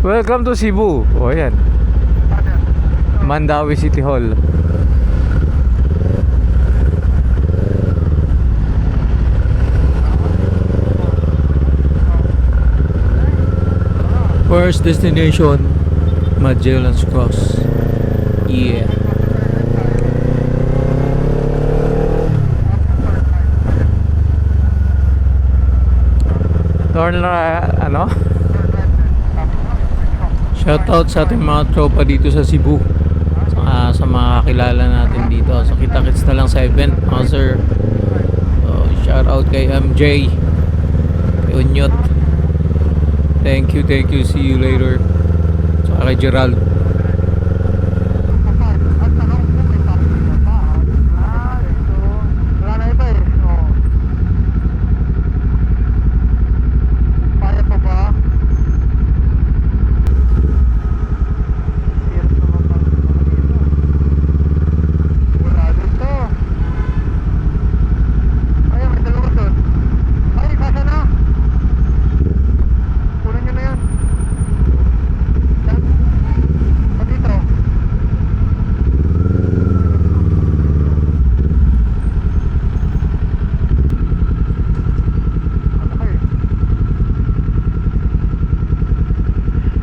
Welcome to Cebu. O yan, Mandawi City Hall. First destination, Magellan's Cross. Yeah. Turn na ano? Shoutout sa ating mga tropa dito sa Cebu. Sa mga kakilala natin dito. So kita-kits na lang sa event, mga sir. So, shoutout kay MJ, kay Unyot. Thank you. See you later. So kay Gerald.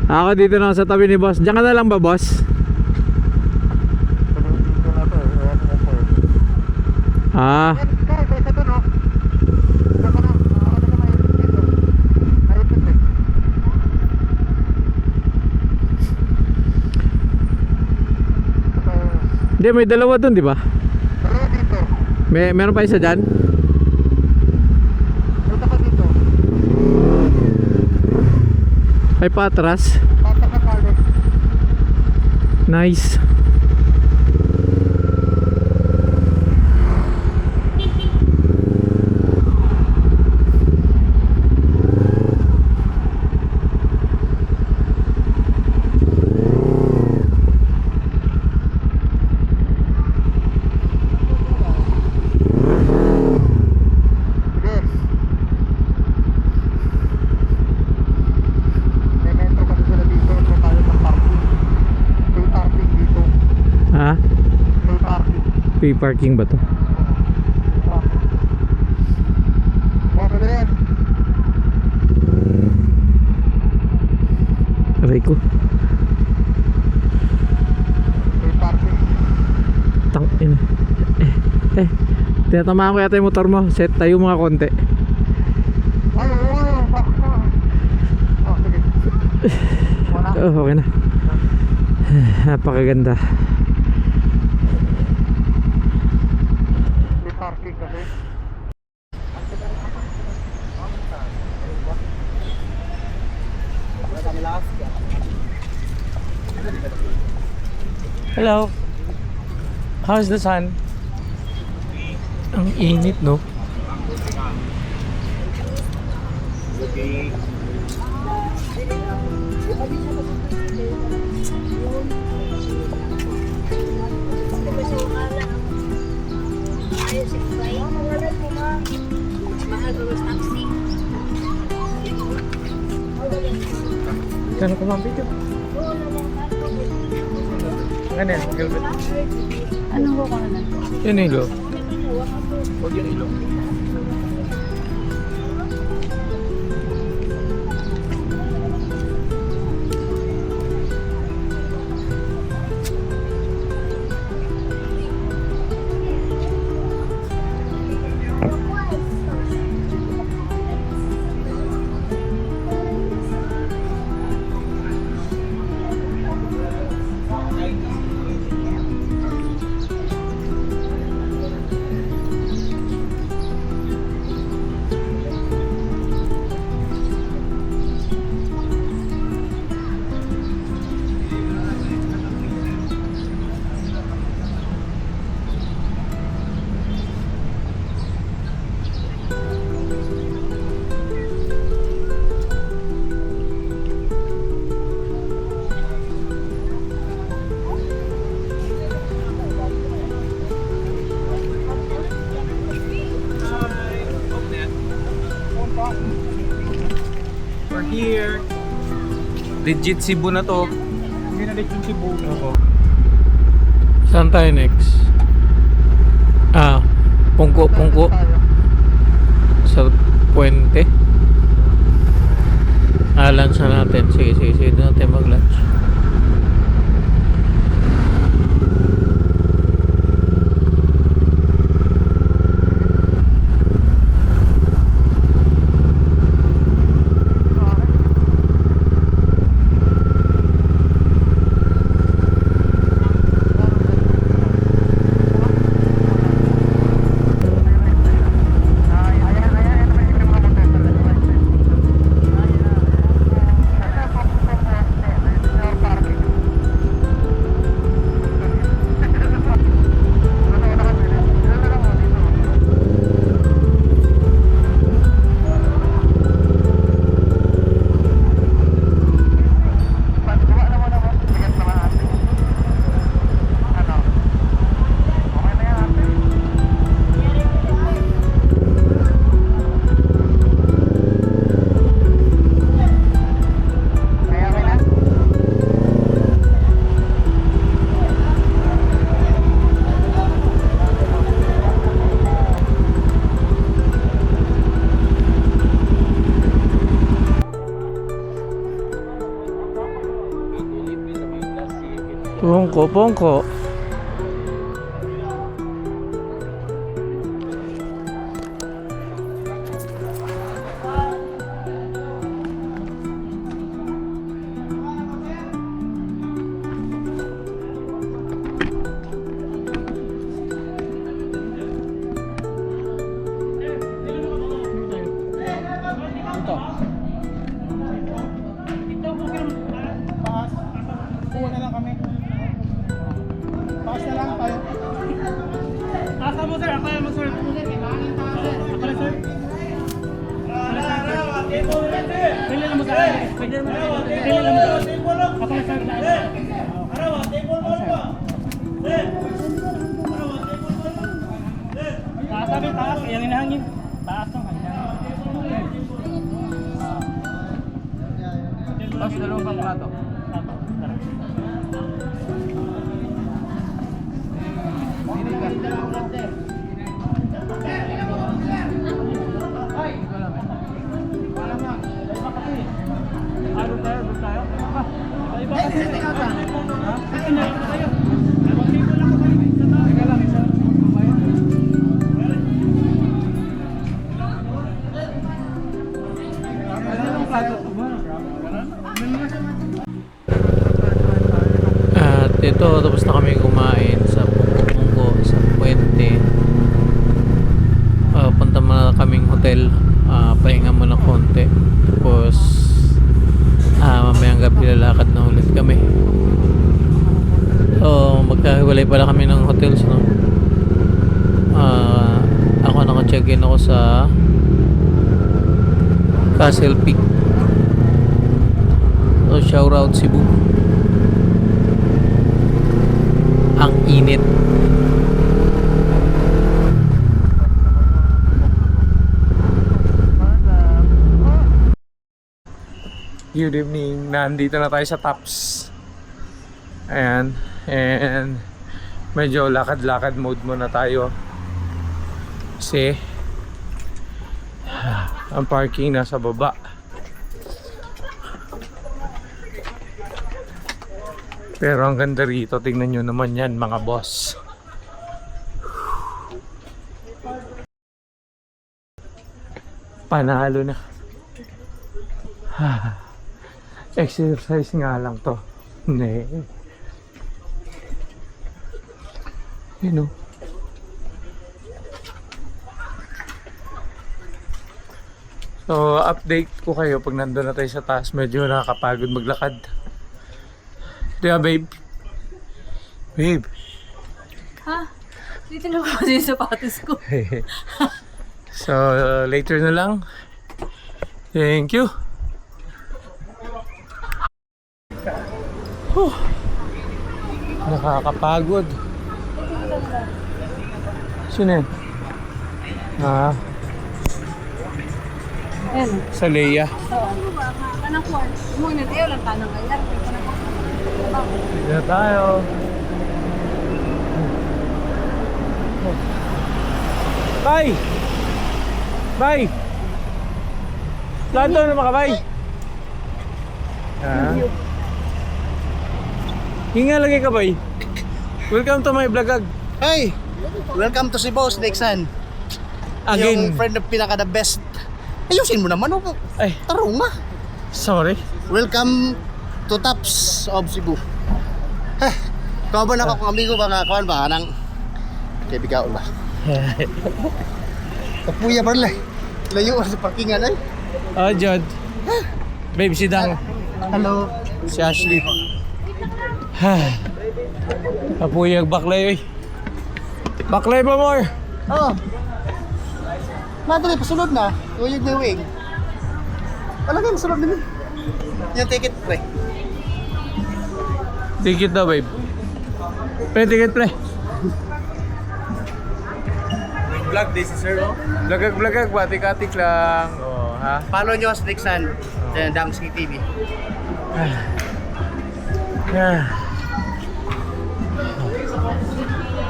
Ako dito na sa tabi ni boss. Diyan ka na lang ba, boss? Ah. Hindi, may dalawa dun, di ba? Dalawa dito. Meron pa isa dyan? Punta ka dito. Ay, patras. Pata ka pala. Nice. Free parking ba to? Aray ko. Free parking. Tang ina. Tinatamaan ko yata yung motor mo. Set tayo mga konti. Ay, oo. Oh, sige. Wala. Oh, okay na. Napakaganda. Parking kasi. Hello. How's the sun? Ang init, no? Kano ko mang video? Ano yan? Gilbert? Anong ko ka na? Yan yung ilo. Huwag yung ilong. Legit Cebu na to. Hindi na dito yung Cebu. Oo. Saan tayo next? Pungko sa Puente. Lunch na natin. Sige doon natin mag-lunch. Pungko. Kuha na lang kami. Paas na lang tayo. Asa mo sir? Ako mo sir. Ako na sir. Pili lang mo sa akin. Pili lang mo sa akin. Ako na sir. Arawa, table mo ba? Taas sabi, taas. Yang inahangin. Taas lang. Tapos dalawang pang plato. At ito, tapos na kami kumain sa Pungko sa Puente. Punta muna kaming hotel. Pahinga muna konti. Tapos mamayang gabi lalakad na ulit kami. So magkahiwalay pala kami ng hotels, no? Ako naka-check-in ako sa Castle Peak. So shout out Cebu. Ang init. Good evening. Nandito na tayo sa Tops. Ayan. And medyo lakad-lakad mode muna tayo. Kasi ang parking nasa baba. Pero ang ganda rito, tingnan nyo naman yan mga boss. Panalo na. Exercise nga lang to. Ne. You know. So, update ko kayo pag nandun na tayo sa taas. Medyo nakakapagod maglakad. Diba, babe? Babe. Ha? Dito na ako yung sapatos ko. So, later na lang. Thank you. Nakakapagod. Sino yan? Ayan. Sa Leia. Oo. Kanang kuwan. Mo na tayo lang tanong kaya. Dito na tayo. Bye! Bye! Saan to na makabay? Hinga lagi ka bay. Welcome to my vlogag. Hey! Welcome to Cebu, Snakes-an. Again. Yung friend na pinaka the best. Ayusin mo naman, oh. Ay, Tarong nga. sorry. Welcome to Tops of Cebu. Heh, ikaw ba na kung amigo ba nga, kawan ba, nang kaibigaon ba? Kapuya ba lang? Layo sa parkingan ay. Oh, Jod. Babe, si Dang. Hello. Si Ashley. Kapuyag baklay, oy. Baklay pa more. Oh. Madali, pasunod na. Uyog na wing. Wala kayo, masunod na. Yung ticket, pre. Ticket daw, babe. Pre, ticket, pre. Vlog, this is sir. Vlogag, batik-atik lang. Oh, ha? Follow nyo sa Snakes-an. Damski TV.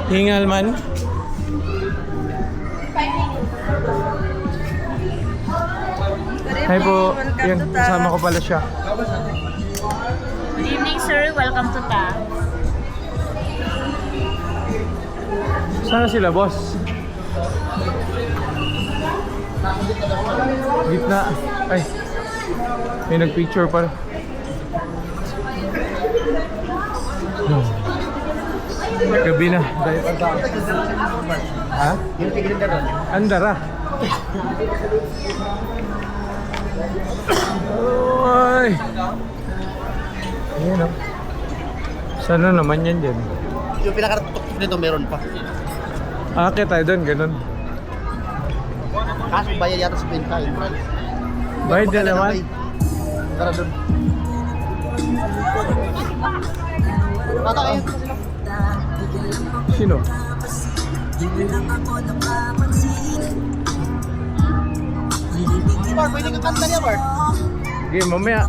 Hingal man. Hi po. Yan, kasama ko pala siya. Good evening, sir. Welcome to Ta. Saan sila, boss? Gitna. Ay. May nag-picture pala. Gabi na. Dahil pa sa ha? Yung tigil na doon. Andara. Oy. Ayan o. Sana naman yan dyan. Yung pinaka-tuktok nito meron pa. Akit tayo doon, ganun. Kaso bayad yata sa benta. Bayad na naman. Tara doon. Bata kayo. Sino? Bar, pwede ka kanta niya, Bar. Okay, mamaya.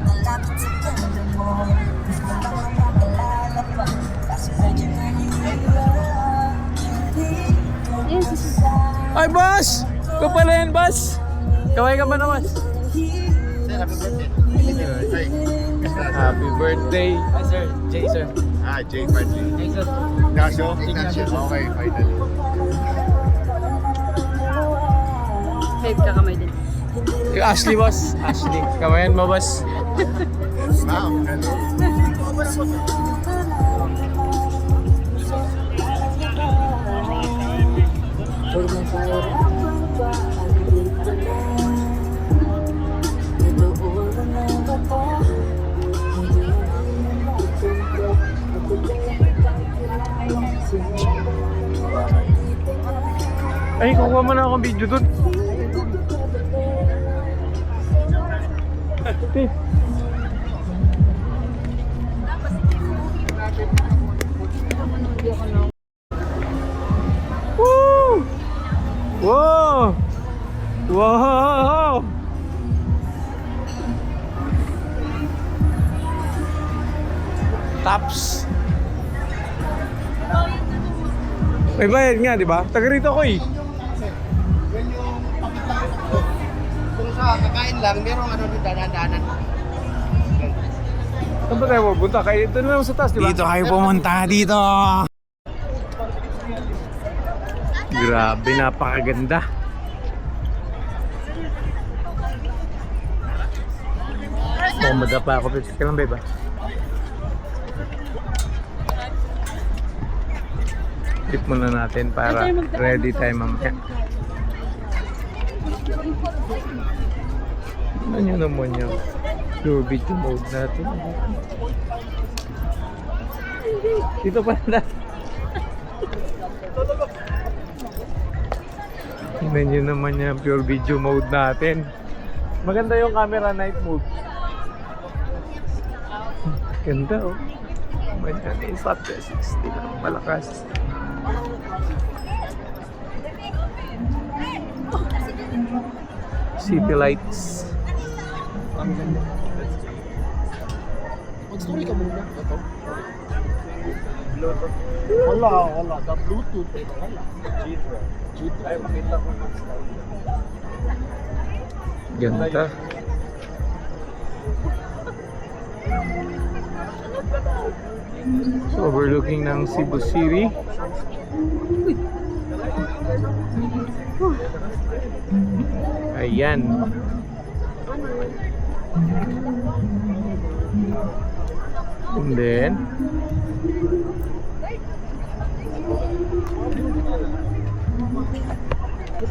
Ay, boss! Ikaw pala yan, boss! Kaway ka ba na, boss? Sir, happy birthday. Happy birthday! Hi, sir. Jay, sir. Ah, Jay Party. Hey, sir. Ignacio? Ignacio. Okay, finally. Babe, kakamay din. Yung Ashley, boss. Ashley. Kawayan mo, boss. Wow, hello. Ay, kukuha mo na akong video dun. Woo! Wow! Wow! Tops. May bayad nga, di ba? Taga rito ako eh. Yan yung pakita. Kung sa kakain lang, merong ano doon, danan-danan. Saan ba tayo pupunta? Kaya ito na lang sa taas, di ba? Dito kayo pumunta, dito! Grabe, napakaganda. Mukhang madapa ako. Pwede ka lang, babe, ah. Tip muna natin para ready tayo mamaya. Ano nyo naman yung pure video mode natin? Dito pala. Tingnan nyo naman yung pure video mode natin. Maganda yung camera night mode. Ganda oh. Manyan, isap 60 lang malakas. City lights. Mag-story ka muna. Ito. Wala. The Bluetooth. Wala. G-Drive. Ay, makita ko yung slide. Ganda. So, overlooking ng Cebu City. Ayan. And then,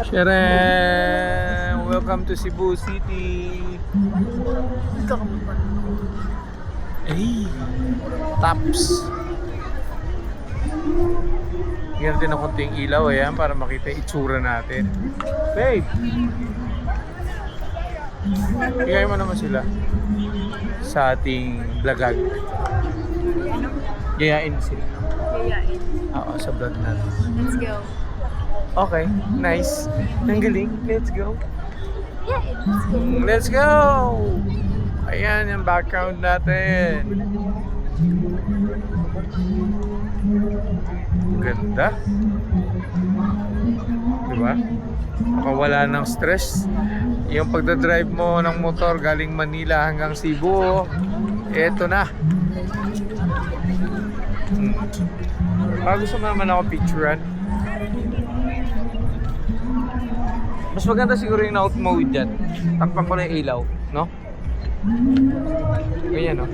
Sharon! Welcome to Cebu City! Ay! Taps! Tingnan natin ng konting ilaw, ayan, para makita yung itsura natin. Babe! Higay mo naman sila sa ating vlogag. Gayain sila. Yayain. Oo, sa vlog natin. Let's go. Okay, nice. Ang galing. Let's go. Yeah, let's go. Let's go! Ayan yung background natin. Ganda. Diba? Makawala ng stress. Yung pagdadrive mo ng motor galing Manila hanggang Cebu, eto na. Gusto mo naman ako picturean. Mas maganda siguro yung out mode dyan. Takpan ko na yung ilaw, no? Ganyan, no?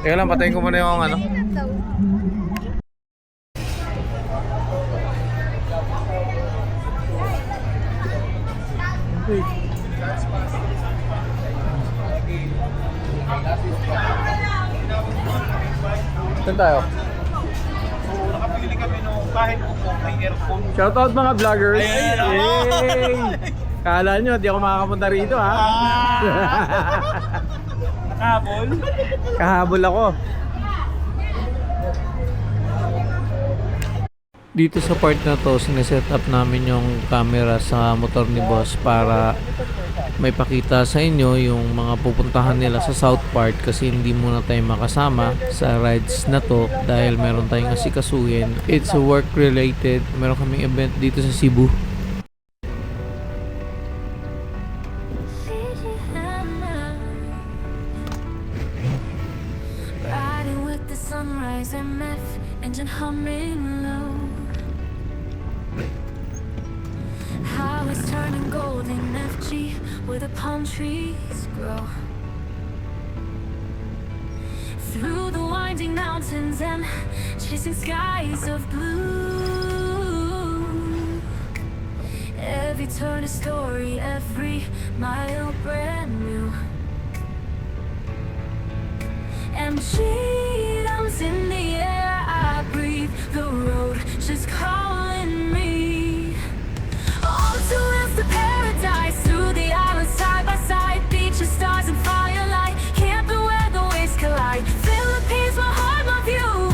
Teka lang, patayin ko muna yung ano. Saan tayo? Nakapili kami nung kahit kung may earphone. Shoutout mga vloggers! Hey! Kala nyo, di ako makakapunta rito ha? Nakahabol. Kahabol ako. Dito sa part na to, sineset up namin yung camera sa motor ni boss para may pakita sa inyo yung mga pupuntahan nila sa South Part kasi hindi muna tayo makasama sa rides na to dahil meron tayong asikasuhin. It's a work related. Meron kaming event dito sa Cebu. Riding with the sunrise MF engine humming low. How it's turning gold in FG where the palm trees grow. Through the winding mountains and chasing skies of blue. Every turn a story, every mile brand new. And freedom's in the air I breathe. The road just calling me. All to live the paradise. Through the islands side by side. Beaches, stars and firelight. Camping where the waves collide. Philippines, my heart, my view.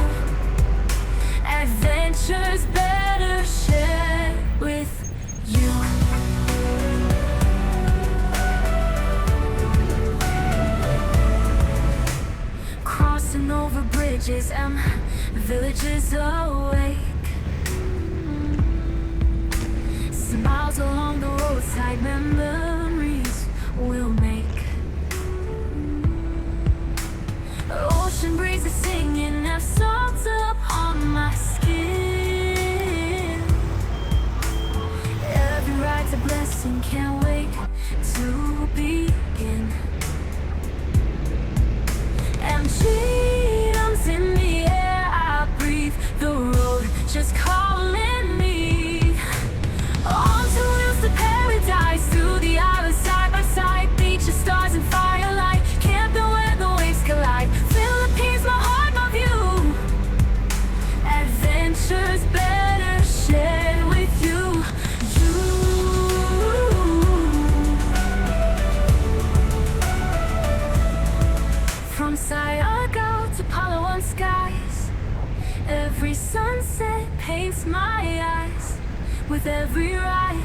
Adventures better shared with you. Crossing over bridges and villages awake. Smiles along the roadside, memories we'll make. Ocean breezes singing, have salt upon my skin. Every ride's a blessing, can't wait to begin. And freedom's in the air I breathe. The road just calling me. On to wheels to paradise. Through the islands side by side. Beaches, stars and firelight. Camping where the waves collide. Philippines, my heart, my view. Adventures better shared with you. From Siargao every ride,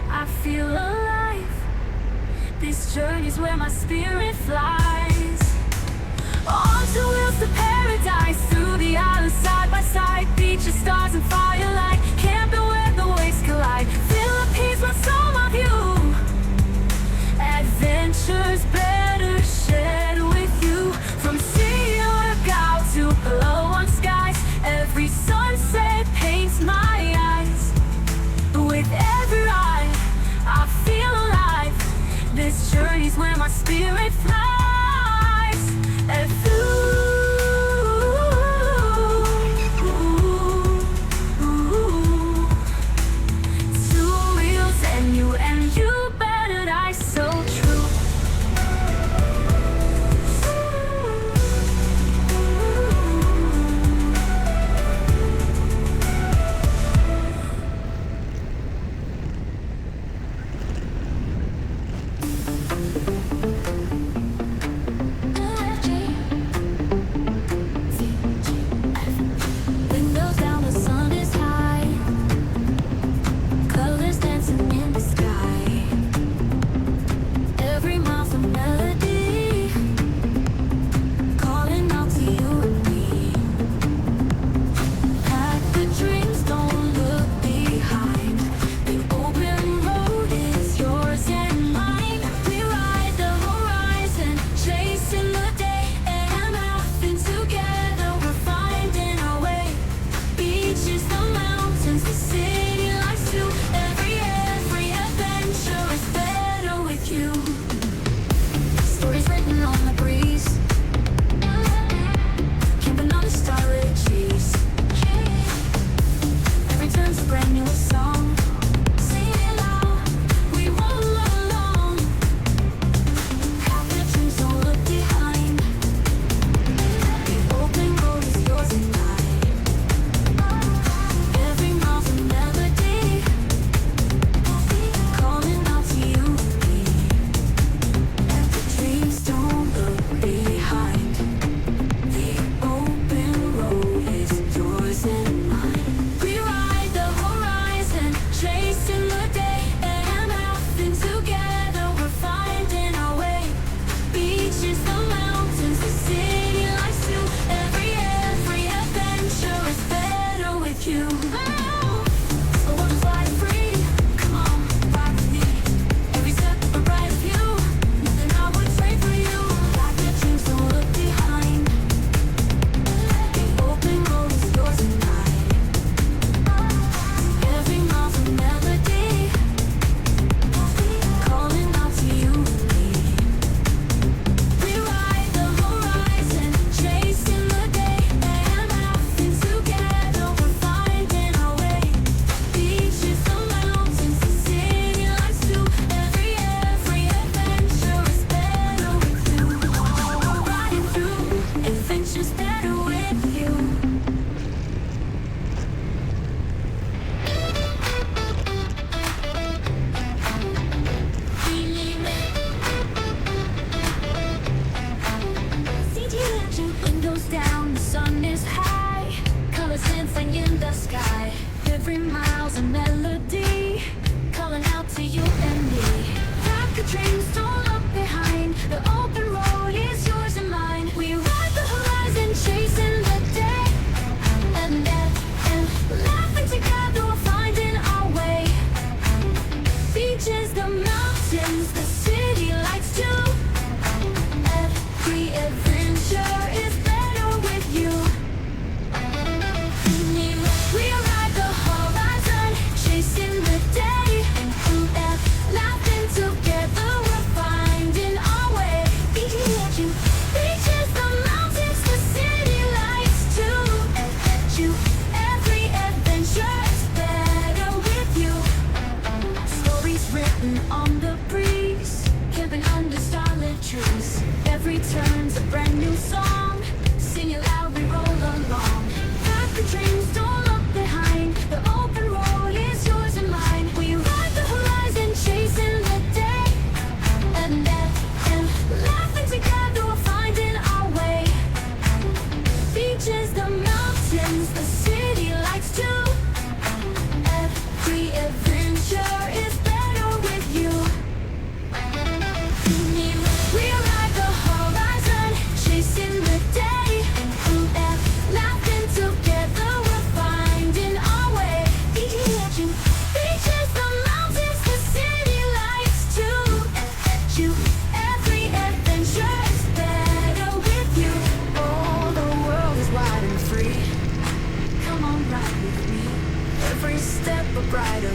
I feel alive. This journey's where my spirit flies. On to wheels to paradise, through the islands side by side, beaches, stars and firelight, camping where the waves collide. Philippines, my soul, my view. Adventures better shared with you. From sea to lookout to below on skies, every sunset paints my eyes. With every ride, I feel alive. This journey's where my spirit flies. And through,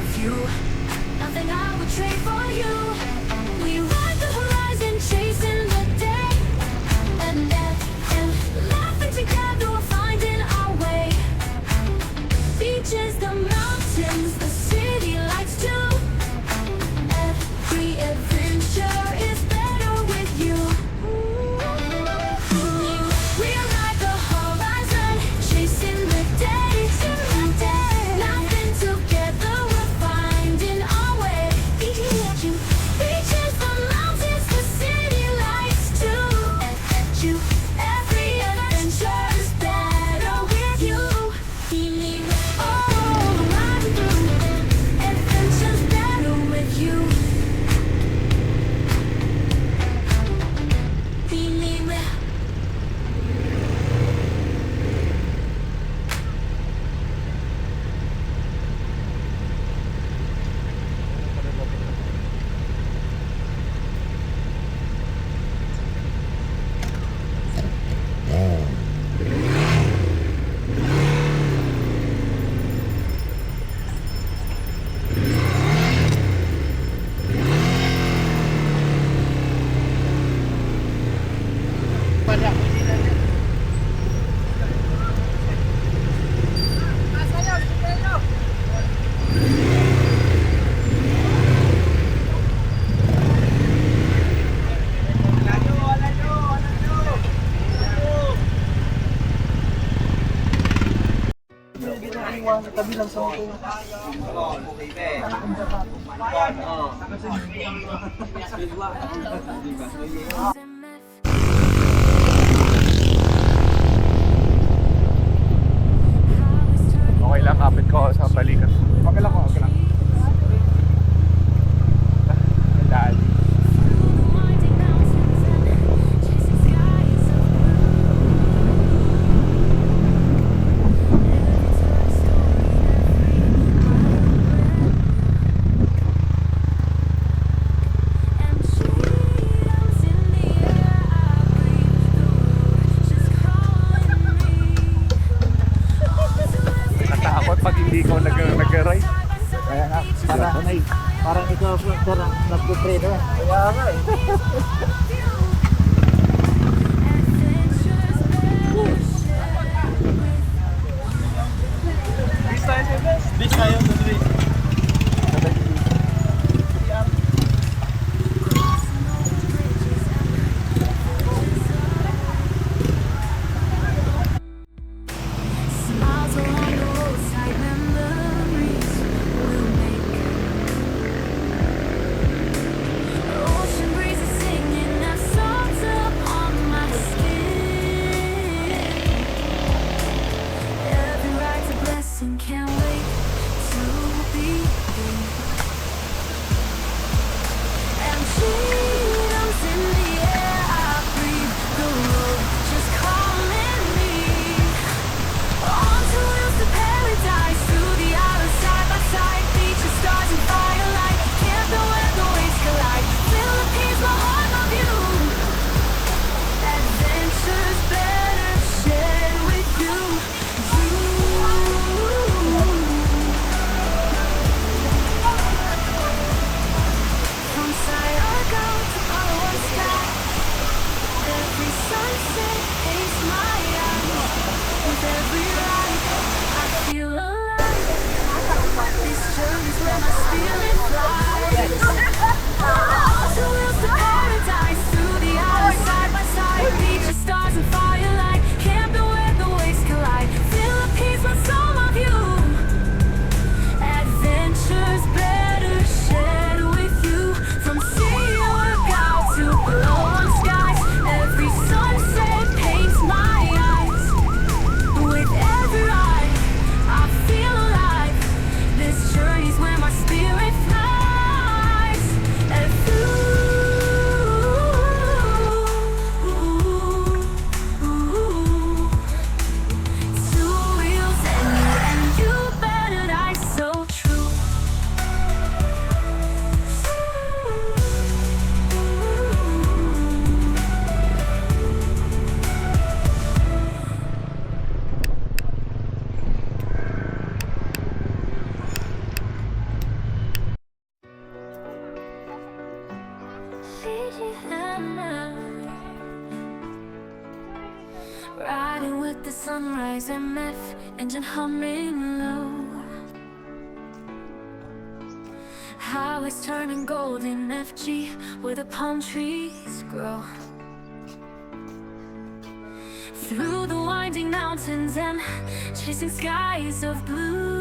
with you. Nothing I would trade for you. We ride the horizon, chasing the day, and laughing together, finding our way. Beaches, the mountains, the city lights too. Every adventure is better with you. We ride the horizon, chasing the day, laughing together, we're finding our way. Beaches, the mountains, the city lights too. Every adventure is better with you. Riding through adventures better with you. Feeling well. Okay lang, kapit ko sa balikat. Okay lang, okay lang. Dali. Winding mountains and chasing skies of and freedom's in the air I breathe. The road just calling me. Natakot pag hindi ko nag-ride. Kaya nga, parang ikaw, parang nag-trade na. Kaya nga eh. Bis tayo, Dudley. Smiles along the roadside, memories we'll make. Ocean breezes singing their songs upon my skin. Every ride's a blessing, can't wait to Riding with the sunrise, MF engine humming low. Highways turning gold in FG, where the palm trees grow. Through the winding mountains and chasing skies of blue.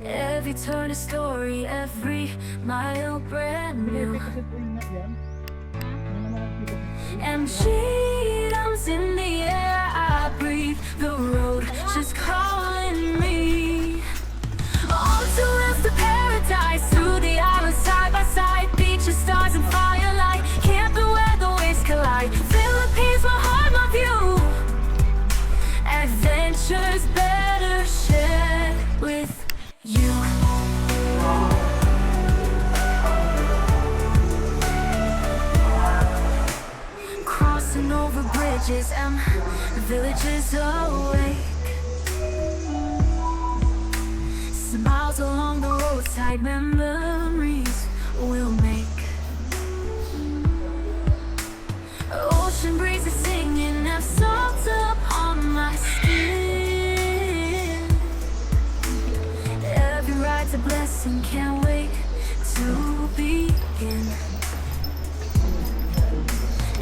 Every turn a story, every mile brand new. And freedom's in the air I breathe. The road just calling me. All too left to paradise, through the islands side by side. Beaches, stars and firelight, camping where the waves collide. Philippines, my heart, my view. Adventures better shared with you. Crossing over bridges and villages awake. Smiles along the roadside, memories we'll make. Ocean breezes singing, have salt upon my skin. Every ride's a blessing, can't wait to begin.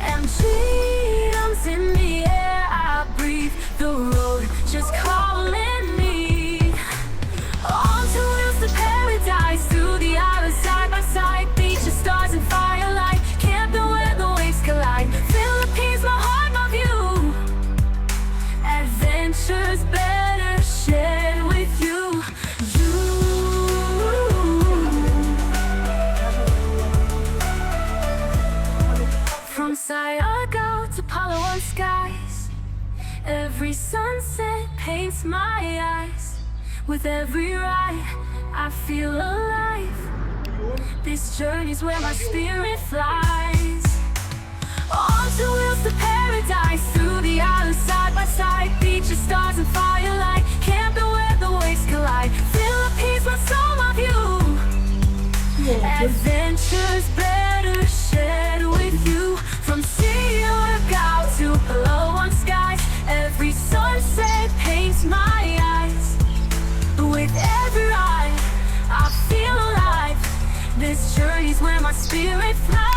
And freedom's in the air I breathe. The road just calling me. On to wheels to paradise, through the islands side by side. Beaches, stars and firelight, camping where the waves collide. Philippines, my heart, my view. Adventures better shared with you. From Siargao to Palawan skies, every sunset paints my eyes. With every ride, I feel alive. This journey's where my spirit flies. On to wheels to paradise, through the islands side by side. Beaches, stars and firelight, camping where the waves collide. Philippines, my soul, my view. Adventures better shared with you. From Siargao to Palawan skies, every sunset paints my eyes. With every ride, I feel alive. This journey's where my spirit flies.